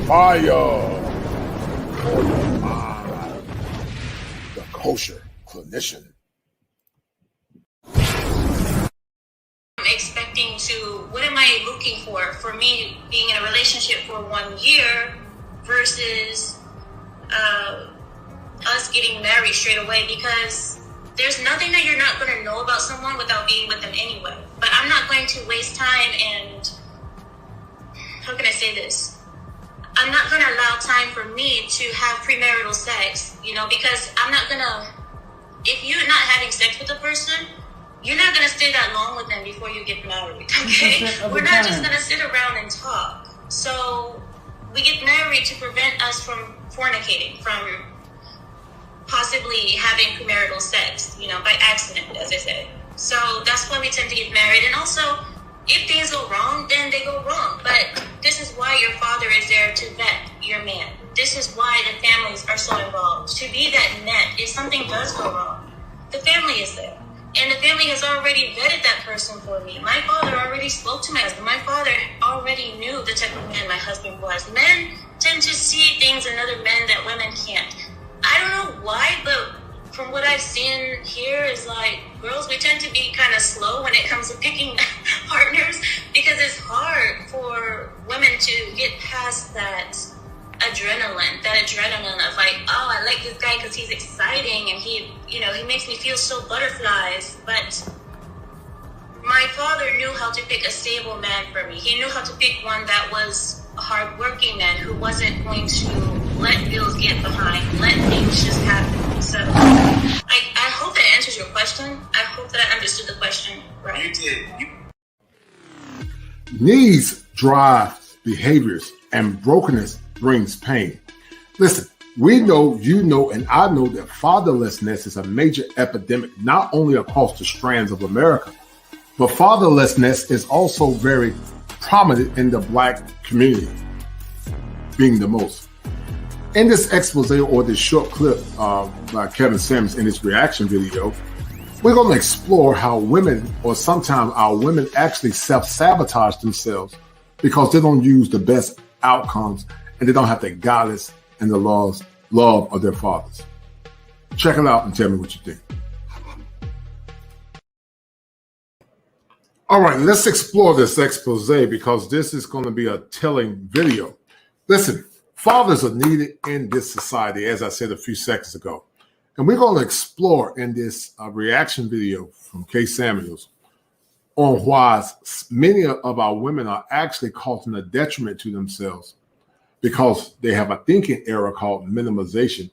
Fire for your mind. The kosher clinician. Expecting to, what am I looking for me being in a relationship for 1 year versus us getting married straight away, because there's nothing that you're not going to know about someone without being with them anyway. But I'm not going to waste time, and how can I say this? I'm not going to allow time for me to have premarital sex, because I'm not going to, if you're not having sex with a person, you're not going to stay that long with them before you get married, okay? We're not just going to sit around and talk. So we get married to prevent us from fornicating, from possibly having premarital sex, by accident, as I said. So that's why we tend to get married. And also, if things go wrong, then they go wrong. But this is why your father is there to vet your man. This is why the families are so involved. To be that net, if something does go wrong, the family is there. And the family has already vetted that person for me. My father already spoke to my husband. My father already knew the type of man my husband was. Men tend to see things in other men that women can't. I don't know why, but from what I've seen here is like, girls, we tend to be kind of slow when it comes to picking partners, because it's hard for women to get past that adrenaline of like, oh, I like this guy because he's exciting and he makes me feel so butterflies. But my father knew how to pick a stable man for me. He knew how to pick one that was a hardworking man who wasn't going to let bills get behind, let things just happen. So I hope that answers your question. I hope that I understood the question right. You did. Needs drive behaviors, and brokenness brings pain. Listen, we know, and I know that fatherlessness is a major epidemic, not only across the strands of America, but fatherlessness is also very prominent in the Black community, being the most. In this expose or this short clip by Kevin Sims in his reaction video, we're going to explore how women, or sometimes our women, actually self-sabotage themselves because they don't use the best outcomes and they don't have the guidance and the love of their fathers. Check it out and tell me what you think. All right, let's explore this expose because this is going to be a telling video. Listen, fathers are needed in this society, as I said a few seconds ago. And we're going to explore in this reaction video from Kay Samuels on why many of our women are actually causing a detriment to themselves because they have a thinking error called minimization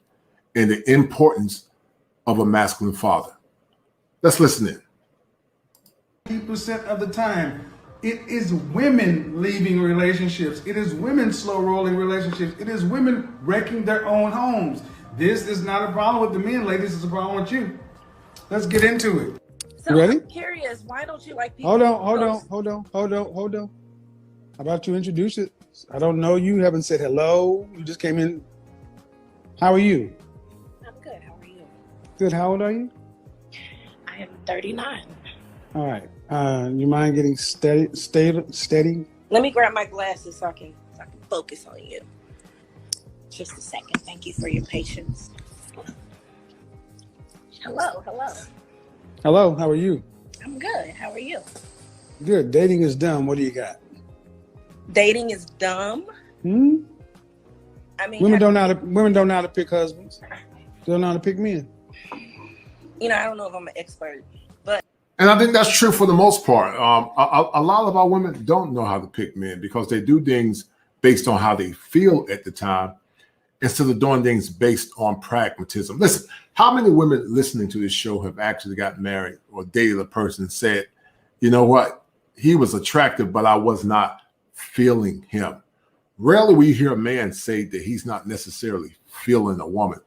and the importance of a masculine father. Let's listen in. 80% of the time, it is women leaving relationships. It is women slow rolling relationships. It is women wrecking their own homes. This is not a problem with the men, ladies. It's a problem with you. Let's get into it. So you ready? I'm curious, why don't you like people? Hold on. How about you introduce it? I don't know you. Haven't said hello. You just came in. How are you? I'm good. How are you? Good. How old are you? I am 39. All right. You mind getting steady? Let me grab my glasses so I can focus on you. Just a second. Thank you for your patience. Hello. Hello. How are you? I'm good. How are you? Good. Dating is dumb. What do you got? Dating is dumb. I mean, women don't know how to pick husbands. They don't know how to pick men. I don't know if I'm an expert, but. And I think that's true for the most part. A lot of our women don't know how to pick men because they do things based on how they feel at the time instead of doing things based on pragmatism. Listen, how many women listening to this show have actually got married or dated a person and said, you know what, he was attractive, but I was not feeling him. Rarely will you hear a man say that he's not necessarily feeling a woman.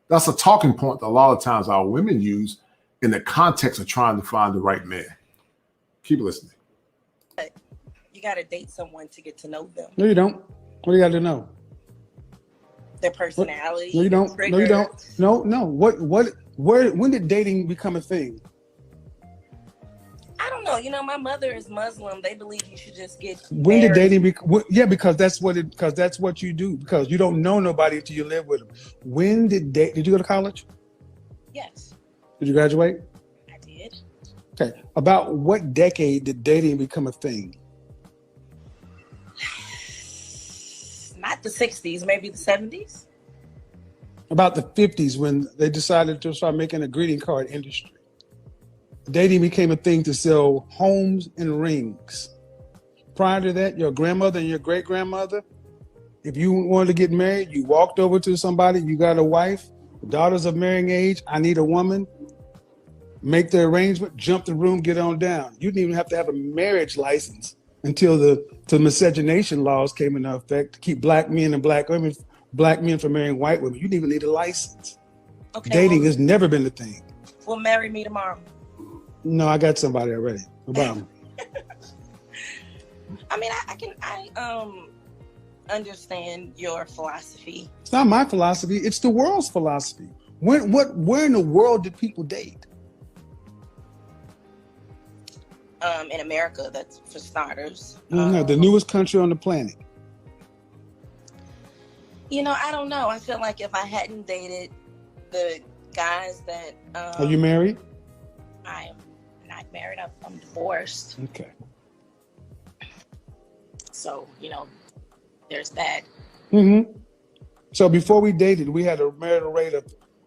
That's a talking point that a lot of times our women use in the context of trying to find the right man. Keep listening. You got to date someone to get to know them. No, you don't. What do you got to know? Their personality. No, you don't. No, you don't. No. When did dating become a thing? I I don't know. You know, my mother is Muslim. They believe you should just get When did married. dating yeah, because that's what you do, because you don't know nobody until you live with them. When did you go to college? Yes, Did you graduate? I did. Okay. About what decade did dating become a thing? Not the 60s, maybe the 70s. About the 50s, when they decided to start making a greeting card industry. Dating became a thing to sell homes and rings. Prior to that, your grandmother and your great-grandmother, if you wanted to get married, you walked over to somebody, you got a wife, daughters of marrying age, I need a woman, make the arrangement, jump the room, get on down. You didn't even have to have a marriage license until the miscegenation laws came into effect to keep black men and black women, black men from marrying white women. You didn't even need a license. Okay, dating has never been a thing. Well, marry me tomorrow. No, I got somebody already. About I mean, I understand your philosophy. It's not my philosophy. It's the world's philosophy. Where in the world did people date? In America, that's for starters. No, the newest country on the planet. You know, I don't know. I feel like if I hadn't dated the guys that... Are you married? I am not married. I'm divorced. Okay. So, you know, there's that. Mm-hmm. So before we dated, we had a marital rate of...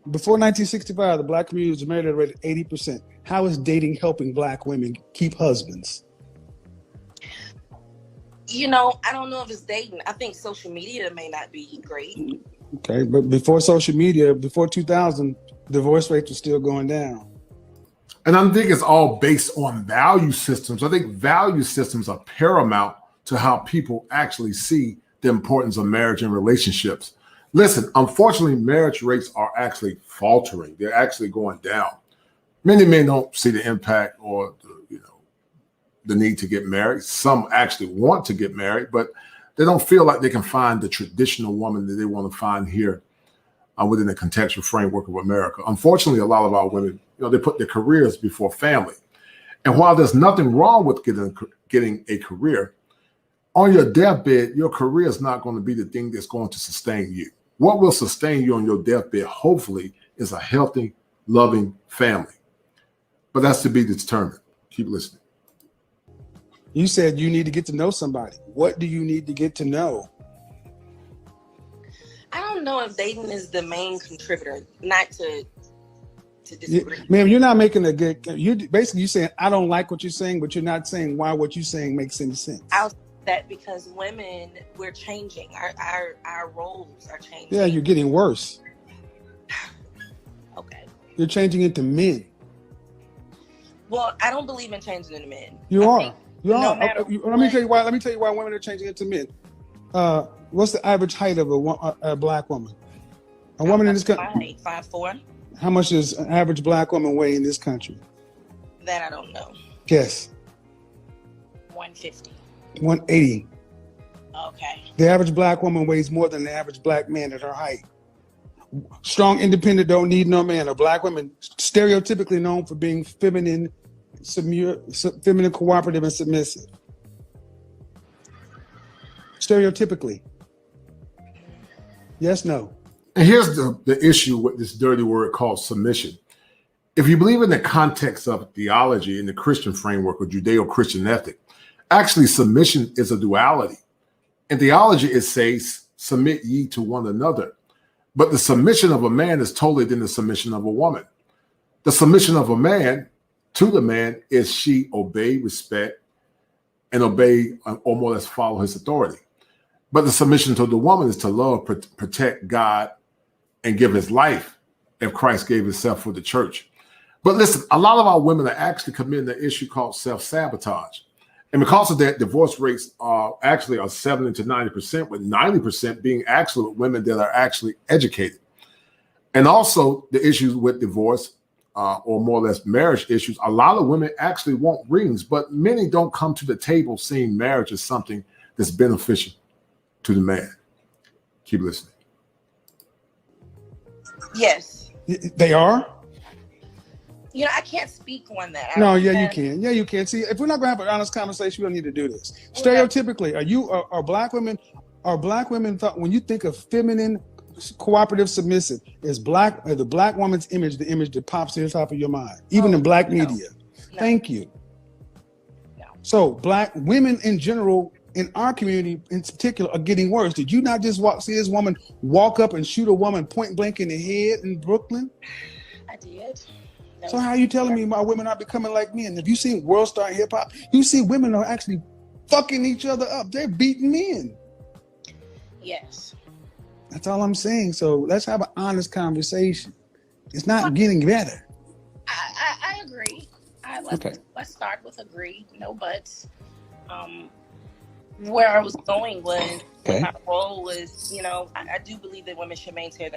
Before 1965, the black community was married at a rate of 80%. How is dating helping black women keep husbands? You know, I don't know if it's dating. I think social media may not be great. Okay, but before social media, before 2000, divorce rates were still going down. And I think it's all based on value systems. I think value systems are paramount to how people actually see the importance of marriage and relationships. Listen, unfortunately, marriage rates are actually faltering. They're actually going down. Many men don't see the impact or the need to get married. Some actually want to get married, but they don't feel like they can find the traditional woman that they want to find here within the contextual framework of America. Unfortunately, a lot of our women, they put their careers before family. And while there's nothing wrong with getting a career, on your deathbed, your career is not going to be the thing that's going to sustain you. What will sustain you on your deathbed, hopefully, is a healthy, loving family. But that's to be determined. Keep listening. You said you need to get to know somebody. What do you need to get to know? I don't know if dating is the main contributor. Not to disagree. Yeah, ma'am, you're not making a good... You're saying, I don't like what you're saying, but you're not saying why what you're saying makes any sense. I'll say that because women, we're changing. Our roles are changing. Yeah, you're getting worse. Okay. You're changing into men. Well, I don't believe in changing into men. You are. You are. Let me tell you why. Let me tell you why women are changing into men. What's the average height of a black woman? A woman in this country. 5'4". How much does an average black woman weigh in this country? That I don't know. Guess. 150. 180. Okay. The average black woman weighs more than the average black man at her height. Strong, independent, don't need no man. A black woman, stereotypically known for being feminine, cooperative, and submissive. Stereotypically. Yes, no. And here's the issue with this dirty word called submission. If you believe in the context of theology in the Christian framework or Judeo-Christian ethic, actually submission is a duality. In theology, it says, submit ye to one another. But the submission of a man is totally than the submission of a woman. The submission of a man to the man is she obey, respect, and obey or more or less follow his authority. But the submission to the woman is to love, protect God, and give his life if Christ gave himself for the church. But listen, a lot of our women are actually committing the issue called self-sabotage. And because of that, divorce rates are 70 to 90%, with 90% being actually with women that are actually educated. And also the issues with divorce or more or less marriage issues, a lot of women actually want rings, but many don't come to the table seeing marriage as something that's beneficial to the man. Keep listening. Yes. They are? You know, I can't speak on that. No, yeah, you can. Yeah, you can. See, if we're not gonna have an honest conversation, we don't need to do this. Stereotypically, are black women thought, when you think of feminine, cooperative, submissive, is the black woman's image the image that pops to the top of your mind, even in black media? No. Thank you. No. So black women in general, in our community in particular, are getting worse. Did you not just see this woman walk up and shoot a woman point blank in the head in Brooklyn? I did. So how are you telling me my women are becoming like men? Have you seen World Star Hip Hop? You see women are actually fucking each other up. They're beating men. Yes. That's all I'm saying. So let's have an honest conversation. It's not getting better. I agree. Let's start with agree. No buts. Where I was going was my role was, you know, I do believe that women should maintain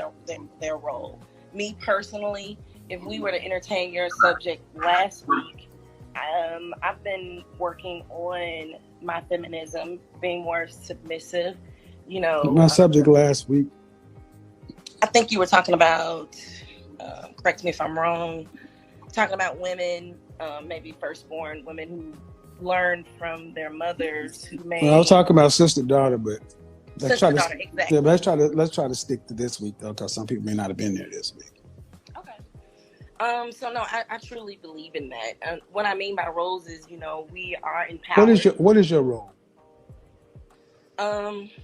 their role. Me personally, if we were to entertain your subject last week, I've been working on my feminism, being more submissive. You know, my subject last week. I think you were talking about, correct me if I'm wrong, talking about women, maybe firstborn women who learned from their mothers who made. Well, I was talking about sister-daughter, but let's try exactly. let's try to stick to this week though, because some people may not have been there this week. So no, I truly believe in that. What I mean by roles is, you know, we are empowered. What is your role?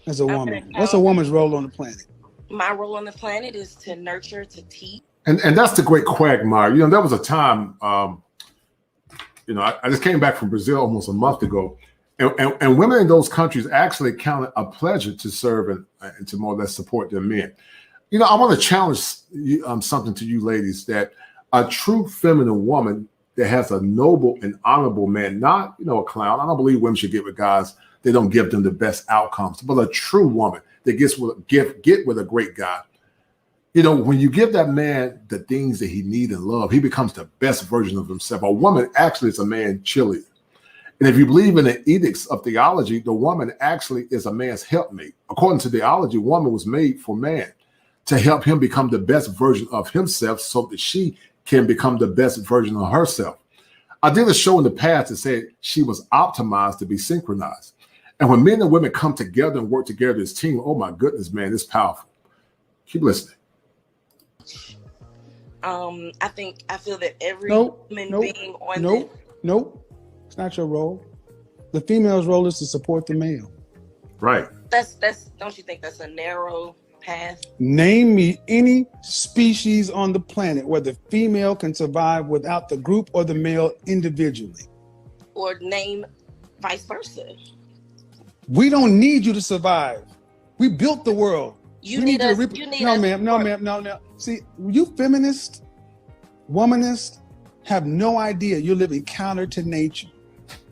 As a woman, what's a woman's role on the planet? My role on the planet is to nurture, to teach. And that's the great quagmire. You know, there was a time, you know, I just came back from Brazil almost a month ago, and women in those countries actually count it a pleasure to serve and to more or less support their men. You know, I want to challenge something to you ladies, that a true feminine woman that has a noble and honorable man, not, you know, a clown. I don't believe women should get with guys they don't give them the best outcomes, but a true woman that get with a great guy. You know, when you give that man the things that he needs and love, he becomes the best version of himself. A woman actually is a man cheerleader. And if you believe in the edicts of theology, the woman actually is a man's helpmate. According to theology, woman was made for man to help him become the best version of himself so that she can become the best version of herself. I did a show in the past that said she was optimized to be synchronized. And when men and women come together and work together as a team, oh my goodness, man, it's powerful. Keep listening. I feel that every human being on this. Nope. It's not your role. The female's role is to support the male. Right. That's don't you think that's a narrow path? Name me any species on the planet where the female can survive without the group or the male individually. Or name vice versa. We don't need you to survive. We built the world. No, ma'am. See, you feminists, womanists have no idea you're living counter to nature.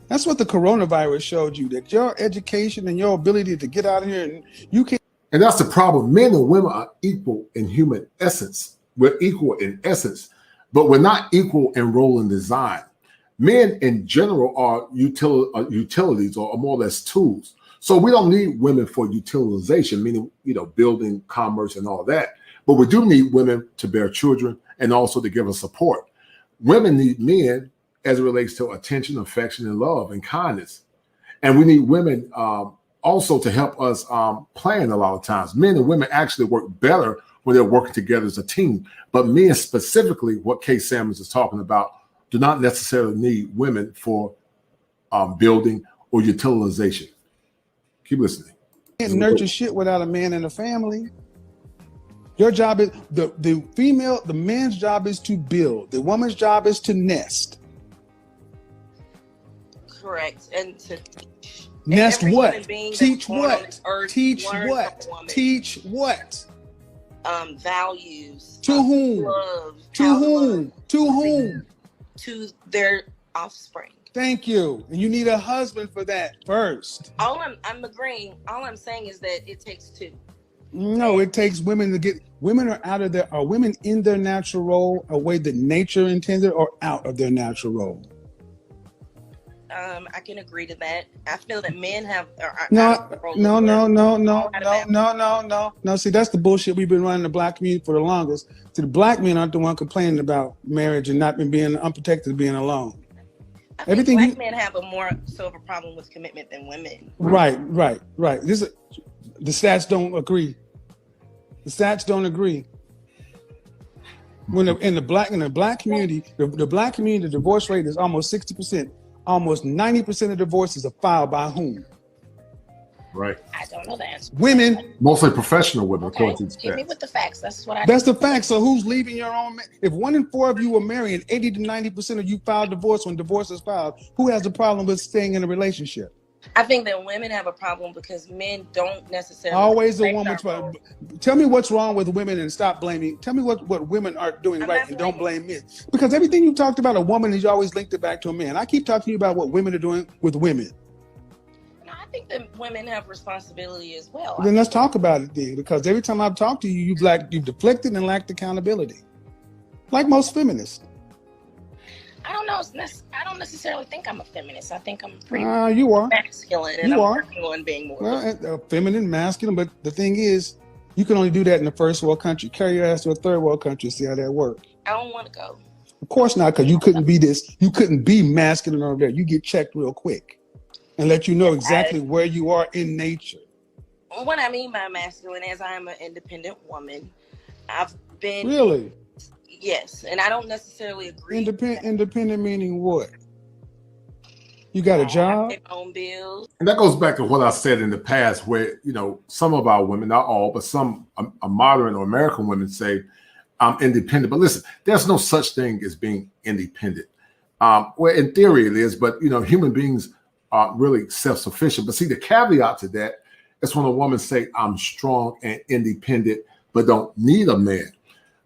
That's what the coronavirus showed you, that your education and your ability to get out of here and you can't. And that's the problem. Men and women are equal in human essence. We're equal in essence, but we're not equal in role and design. Men in general are utilities or more or less tools. So we don't need women for utilization, meaning, you know, building, commerce and all that. But we do need women to bear children and also to give us support. Women need men as it relates to attention, affection, and love and kindness. And we need women also to help us plan a lot of times. Men and women actually work better when they're working together as a team. But men specifically, what Kay Sammons is talking about, do not necessarily need women for building or utilization. Keep listening. You can't nurture shit without a man in a family. Your job is the man's job is to build. The woman's job is to nest. Correct. And to teach. Nest what? Teach what? Teach what? Teach what? Values. To whom? Love. To whom? To whom? To their offspring. Thank you. And you need a husband for that first. I'm agreeing. All I'm saying is that it takes two. No, it takes women to get. Women are women in their natural role, a way that nature intended, or out of their natural role? I can agree to that. I feel that men have No. See, that's the bullshit we've been running the black community for the longest. See, the black men aren't the one complaining about marriage and not being unprotected, being alone. I think black men have a more so of a problem with commitment than women. Right. The stats don't agree. The stats don't agree. When in the black community, the black community, the divorce rate is almost 60%. Almost 90% of divorces are filed by whom? Right. I don't know the answer. Women. Mostly professional women, okay. according to the Give me with the facts. That's what I That's the fact. So who's leaving your own? If 1 in 4 of you were married and 80 to 90% of you filed divorce when divorce is filed, who has a problem with staying in a relationship? I think that women have a problem because men don't necessarily. Always the woman. Tell me what's wrong with women and stop blaming. Tell me what women aren't doing right and don't blame men. Because everything you talked about a woman is always linked it back to a man. I keep talking to you about what women are doing with women. No, I think that women have responsibility as well. Then let's talk about it then, because every time I've talked to you, you've deflected and lacked accountability, like most feminists. I don't know. I don't necessarily think I'm a feminist. I think I'm pretty you are masculine, and I'm working on being more. Feminine, masculine. But the thing is, you can only do that in the first world country. Carry your ass to a third world country, see how that works. I don't want to go. Of course not, because you couldn't be this. You couldn't be masculine over there. You get checked real quick, and let you know exactly where you are in nature. What I mean by masculine is I am an independent woman. I've been really. Yes, and I don't necessarily agree. Independent meaning what? You got a job? I pay my own bills. And that goes back to what I said in the past, where some of our women, not all, but some modern or American women say, "I'm independent." But listen, there's no such thing as being independent. Well, in theory it is, but human beings are really self-sufficient. But see, the caveat to that is when a woman say, "I'm strong and independent, but don't need a man."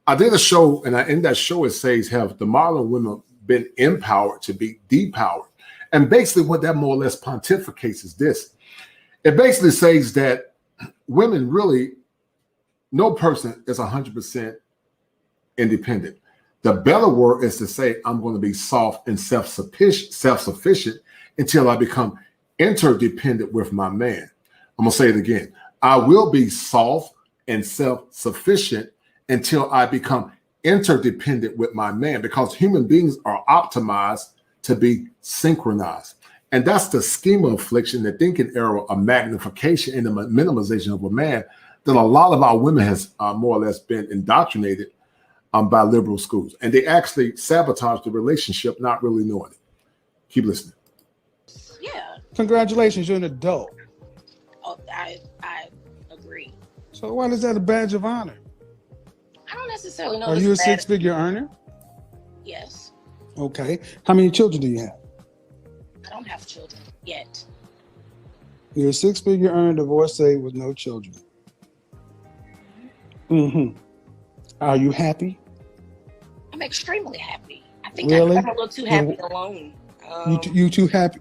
I did a show, and in that show it says, have the modern women been empowered to be depowered? And basically what that more or less pontificates is this. It basically says that women really, no person is 100% independent. The better word is to say, I'm going to be soft and self-sufficient until I become interdependent with my man. I'm going to say it again. I will be soft and self-sufficient until I become interdependent with my man, because human beings are optimized to be synchronized. And that's the schema affliction, the thinking error of magnification and the minimization of a man that a lot of our women has more or less been indoctrinated by liberal schools. And they actually sabotage the relationship, not really knowing it. Keep listening. Yeah. Congratulations, you're an adult. Oh, I agree. So why is that a badge of honor? I don't necessarily know. Are you a six-figure earner? Yes. Okay. How many children do you have? I don't have children yet. You're a six-figure earner, divorcee with no children. Mm-hmm. Are you happy? I'm extremely happy. I think really? I'm a little too happy alone. You too happy?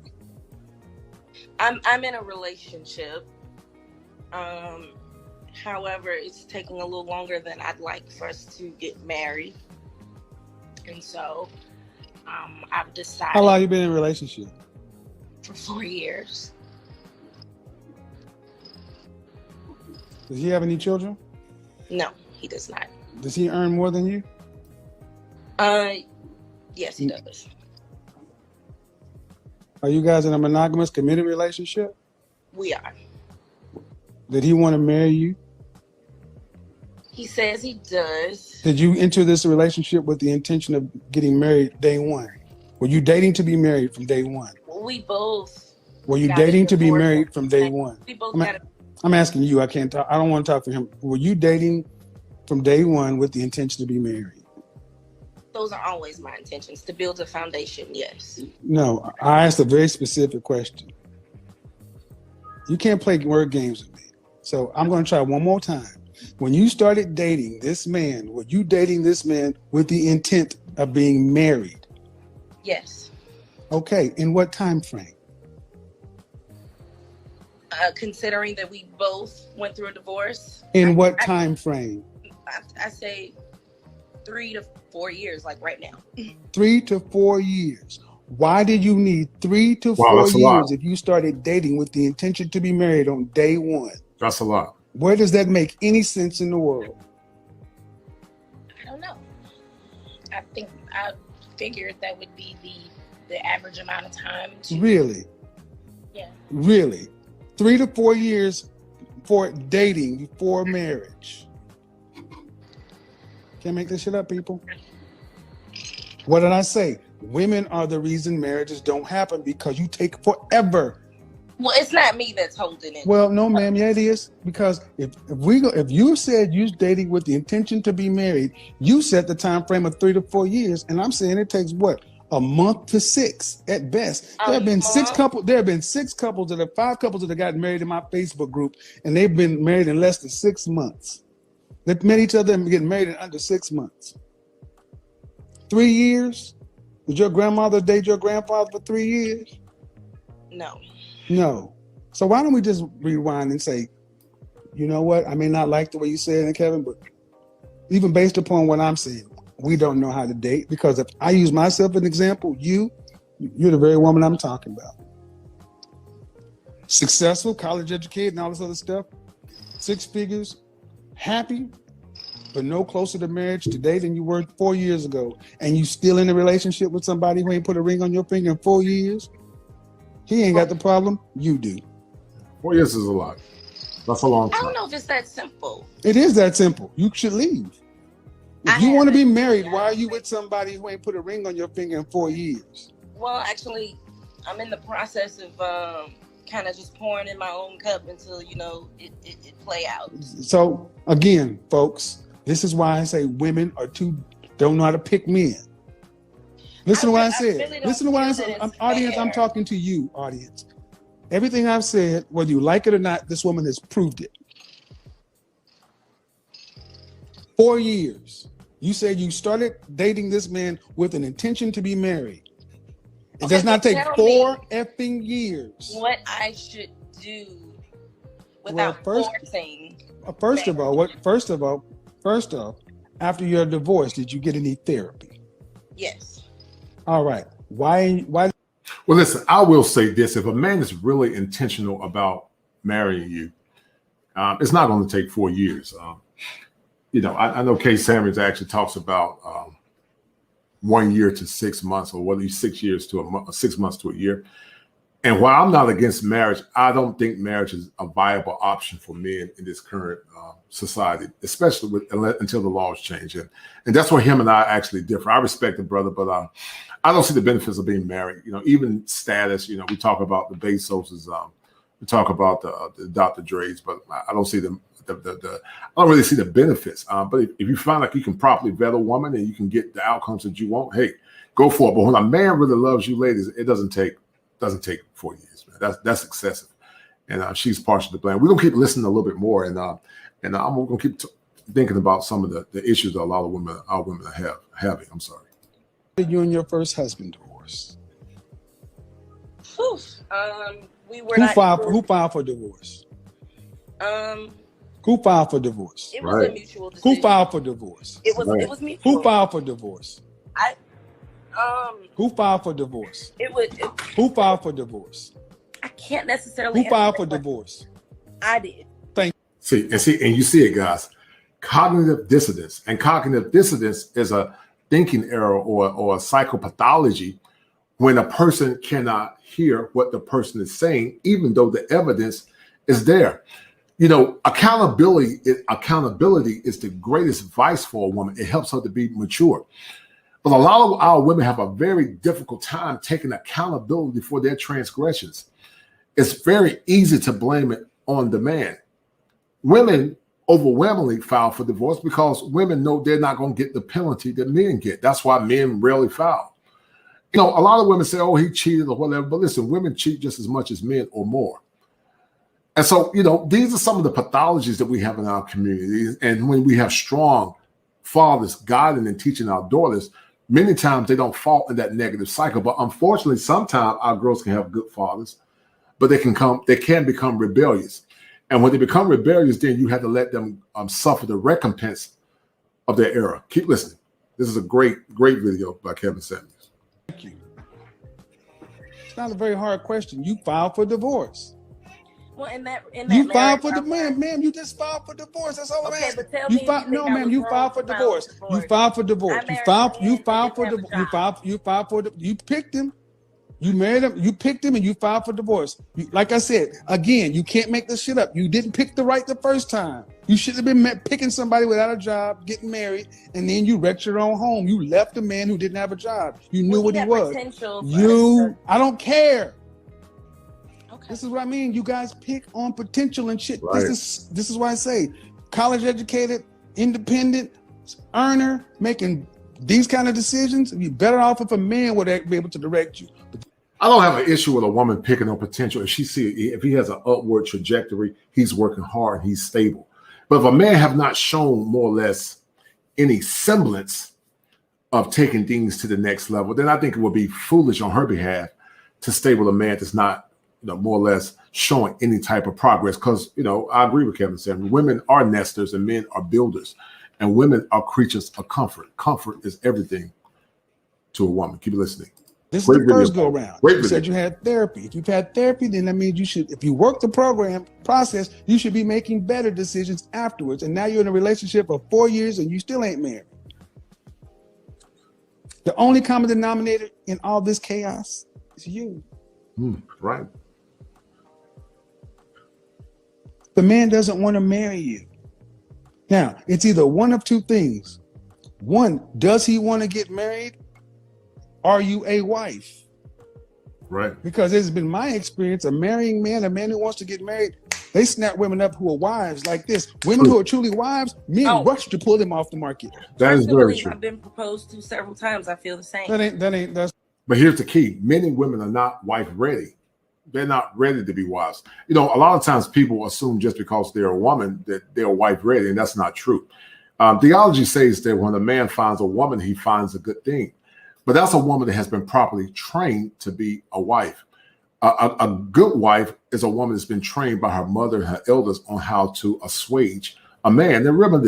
I'm in a relationship. However, it's taking a little longer than I'd like for us to get married. And so I've decided. How long have you been in a relationship? For 4 years. Does he have any children? No, he does not. Does he earn more than you? Yes, he does. Are you guys in a monogamous, committed relationship? We are. Did he want to marry you? He says he does. Did you enter this relationship with the intention of getting married day one? Were you dating to be married from day one? We both. Were you dating to be married from day one? We both got it. I'm asking you. I can't talk. I don't want to talk for him. Were you dating from day one with the intention to be married? Those are always my intentions, to build a foundation, yes. No, I asked a very specific question. You can't play word games with me. So I'm going to try one more time. When you started dating this man, were you dating this man with the intent of being married? Yes. Okay. In what time frame? Considering that we both went through a divorce. In what time frame? I say 3 to 4 years, like right now. 3 to 4 years. Why did you need 3 to 4 years if you started dating with the intention to be married on day one? That's a lot. Where does that make any sense in the world? I don't know. I figured that would be the average amount of time. Really? Yeah. Really? 3 to 4 years for dating before marriage. Can't make this shit up, people. What did I say? Women are the reason marriages don't happen because you take forever. Well, it's not me that's holding it. Well, no, ma'am. Yeah, it is. Because if you said you're dating with the intention to be married, you set the time frame of 3 to 4 years, and I'm saying it takes what? A month to 6 at best. There have been 6 couples. There have been 5 couples that have gotten married in my Facebook group, and they've been married in less than 6 months. They've met each other and getting married in under 6 months. 3 years? Did your grandmother date your grandfather for 3 years? No. So why don't we just rewind and say, you know what? I may not like the way you said it, Kevin, but even based upon what I'm saying, we don't know how to date, because if I use myself as an example, you're the very woman I'm talking about. Successful, college educated, and all this other stuff. 6 figures, happy, but no closer to marriage today than you were 4 years ago. And you still in a relationship with somebody who ain't put a ring on your finger in 4 years? He ain't got the problem, you do. 4 years is a lot. That's a long time. I don't know if it's that simple. It is that simple. You should leave. If you want to be married, why are you with somebody who ain't put a ring on your finger in 4 years? Well, actually, I'm in the process of kind of just pouring in my own cup until, it play out. So, again, folks, this is why I say women don't know how to pick men. Listen to what I said. Listen to what I said. Audience, I'm talking to you, audience. Everything I've said, whether you like it or not, this woman has proved it. 4 years. You said you started dating this man with an intention to be married. It does not take 4 effing years. What I should do without forcing. First off, after your divorce, did you get any therapy? Yes. All right. Why? Well, listen, I will say this. If a man is really intentional about marrying you, it's not going to take 4 years. I know Kay Samuels actually talks about 1 year to 6 months, or whether 6 years to a month, 6 months to a year. And while I'm not against marriage, I don't think marriage is a viable option for men in this current society, especially until the laws change. And that's where him and I actually differ. I respect the brother, but I don't see the benefits of being married. Even status. We talk about the Bezoses, we talk about the Dr. Dre's, but I don't see them. I don't really see the benefits. But if you find like you can properly vet a woman and you can get the outcomes that you want, hey, go for it. But when a man really loves you, ladies, it doesn't take 4 years, man. That's excessive, and she's partially to blame. We're gonna keep listening a little bit more, and I'm gonna keep thinking about some of the issues that a lot of our women are having. I'm sorry. Did you and your first husband divorce? We were. Who filed for divorce? Who filed for divorce? It was a mutual decision. Who filed for divorce? It was mutual. Who filed for divorce? Who filed for divorce? Who filed for divorce? I can't necessarily. Who filed for divorce? I did. Thank you. And you see it, guys. Cognitive dissonance. And cognitive dissonance is a thinking error or a psychopathology when a person cannot hear what the person is saying, even though the evidence is there. Accountability is the greatest vice for a woman. It helps her to be mature. But a lot of our women have a very difficult time taking accountability for their transgressions. It's very easy to blame it on the man. Women overwhelmingly file for divorce because women know they're not going to get the penalty that men get. That's why men rarely file. A lot of women say, oh, he cheated or whatever. But listen, women cheat just as much as men or more. And so, these are some of the pathologies that we have in our community. And when we have strong fathers guiding and teaching our daughters, many times they don't fall in that negative cycle. But unfortunately, sometimes our girls can have good fathers, but they can become rebellious. And when they become rebellious, then you have to let them suffer the recompense of their error. Keep listening. This is a great video by Kevin Samuels. Thank you. It's not a very hard question. You filed for divorce. Well, in that You filed for the marriage, ma'am. You just filed for divorce. That's all I'm okay, asking. but tell You me if filed, you think no, I ma'am. was You wrong filed for to file divorce. for You divorce. filed for divorce. I You married filed. a You man that filed for didn't have divorce. a job. You filed for the. You picked him. You married him. You picked him, and you filed for divorce. Like I said, again, you can't make this shit up. You didn't pick the right the first time. You should have been picking somebody without a job, getting married, and then you wrecked your own home. You left a man who didn't have a job. You knew what he was. I don't care. Okay. This is what I mean. You guys pick on potential and shit. Right. This is why I say college educated, independent, earner, making these kind of decisions. You're better off if a man would be able to direct you. I don't have an issue with a woman picking on potential. If he has an upward trajectory, he's working hard, he's stable. But if a man have not shown more or less any semblance of taking things to the next level, then I think it would be foolish on her behalf to stay with a man that's not, more or less showing any type of progress. Because, I agree with Kevin saying women are nesters and men are builders, and women are creatures of comfort. Comfort is everything to a woman. Keep listening. This is the first go round. You said you had therapy. If you've had therapy, then that means if you work the process, you should be making better decisions afterwards. And now you're in a relationship for 4 years and you still ain't married. The only common denominator in all this chaos is you. Right. The man doesn't want to marry you. Now, it's either one of two things. One, does he want to get married? Are you a wife? Right. Because it's been my experience, a marrying man, a man who wants to get married, they snap women up who are wives like this. Women who are truly wives, men rush to pull them off the market. That is very true. I've been proposed to several times. I feel the same. But here's the key. Men and women are not wife ready. They're not ready to be wives. A lot of times people assume just because they're a woman that they're wife ready, and that's not true. Theology says that when a man finds a woman, he finds a good thing. But that's a woman that has been properly trained to be a wife. A good wife is a woman that's been trained by her mother and her elders on how to assuage a man. And remember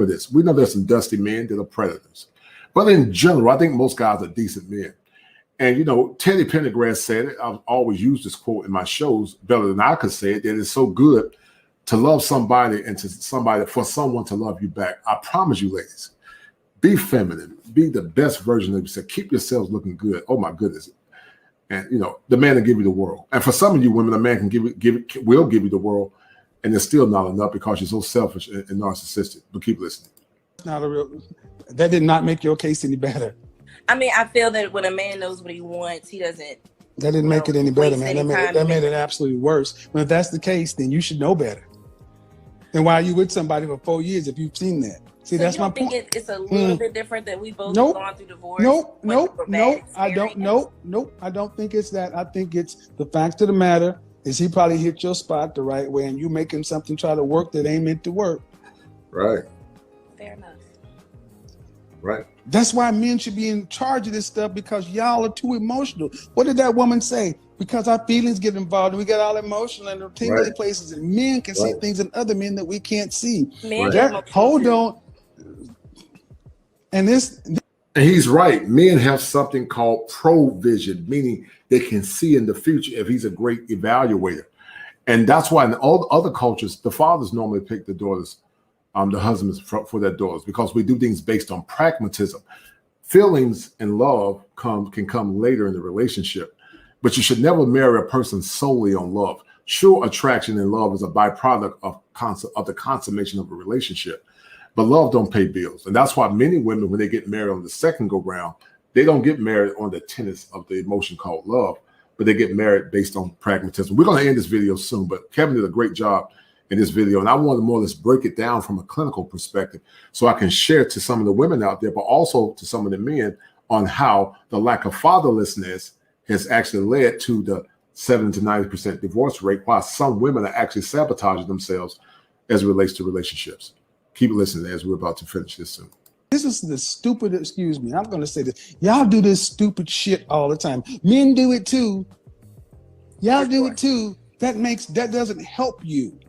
this. We know there's some dusty men that are predators. But in general, I think most guys are decent men. And, Teddy Pendergrass said it. I've always used this quote in my shows better than I could say it. That it's so good to love somebody and for someone to love you back. I promise you, ladies, be feminine. Be the best version of yourself. Keep yourselves looking good. Oh my goodness! And the man will give you the world. And for some of you women, a man will give you the world, and it's still not enough because you're so selfish and narcissistic. But keep listening. That did not make your case any better. I mean, I feel that when a man knows what he wants, he doesn't. That didn't make it any better, man. That made it absolutely worse. But if that's the case, then you should know better. And why are you with somebody for 4 years if you've seen that? See, so that's my point. It's a little bit different that we both gone through divorce. I don't think it's that. I think it's the fact of the matter is he probably hit your spot the right way, and you making something try to work that ain't meant to work. Right. Fair enough. Right. That's why men should be in charge of this stuff, because y'all are too emotional. What did that woman say? Because our feelings get involved and we get all emotional and too many places, and men can see things in other men that we can't see. Hold on. And he's right. Men have something called provision, meaning they can see in the future if he's a great evaluator. And that's why in all other cultures, the fathers normally pick the daughters, the husbands for their daughters, because we do things based on pragmatism. Feelings and love can come later in the relationship, but you should never marry a person solely on love. Sure, attraction and love is a byproduct of the consummation of a relationship. But love don't pay bills. And that's why many women, when they get married on the second go round, they don't get married on the tenets of the emotion called love, but they get married based on pragmatism. We're going to end this video soon, but Kevin did a great job in this video. And I want to more or less break it down from a clinical perspective so I can share to some of the women out there, but also to some of the men on how the lack of fatherlessness has actually led to the 70 to 90% divorce rate, while some women are actually sabotaging themselves as it relates to relationships. Keep listening as we're about to finish this soon. This is the stupid, excuse me, I'm going to say this. Y'all do this stupid shit all the time. Men do it too. Y'all do it too. That doesn't help you.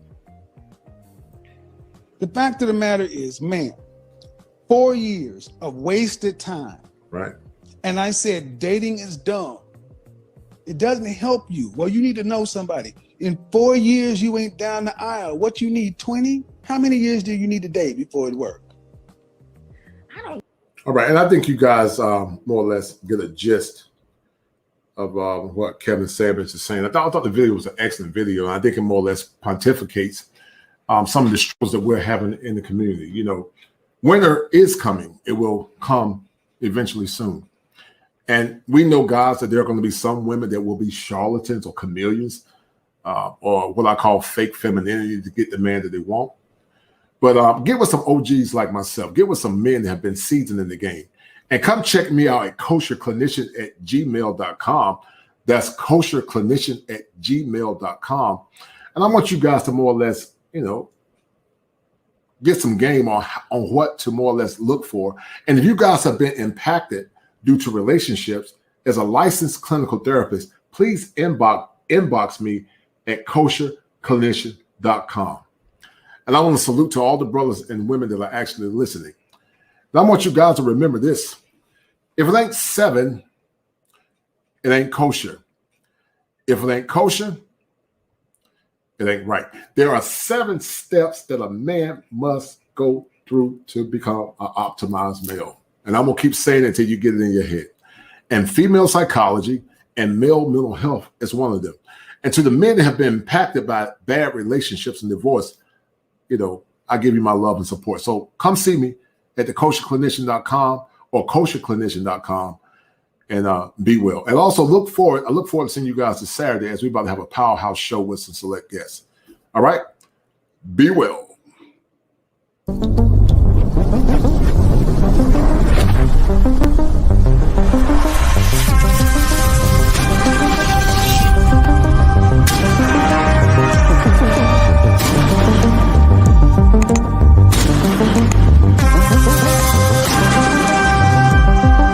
The fact of the matter is, man, 4 years of wasted time. Right. And I said, dating is dumb. It doesn't help you. Well, you need to know somebody. In 4 years, you ain't down the aisle. What you need, 20? How many years do you need to date before it works? All right, and I think you guys more or less get a gist of what Kevin Savage is saying. I thought the video was an excellent video, and I think it more or less pontificates some of the struggles that we're having in the community. You know, winter is coming. It will come eventually soon. And we know, guys, that there are going to be some women that will be charlatans or chameleons or what I call fake femininity to get the man that they want. But get with some OGs like myself. Get with some men that have been seasoned in the game. And come check me out at kosherclinician@gmail.com. That's kosherclinician@gmail.com. And I want you guys to more or less, you know, get some game on what to more or less look for. And if you guys have been impacted due to relationships, as a licensed clinical therapist, please inbox me at kosherclinician.com. And I want to salute to all the brothers and women that are actually listening. And I want you guys to remember this. If it ain't 7, it ain't kosher. If it ain't kosher, it ain't right. There are 7 steps that a man must go through to become an optimized male. And I'm going to keep saying it until you get it in your head. And female psychology and male mental health is one of them. And to the men that have been impacted by bad relationships and divorce, you know, I give you my love and support. So come see me at thekosherclinician.com or kosherclinician.com and be well. And also I look forward to seeing you guys this Saturday as we're about to have a powerhouse show with some select guests. All right? Be well.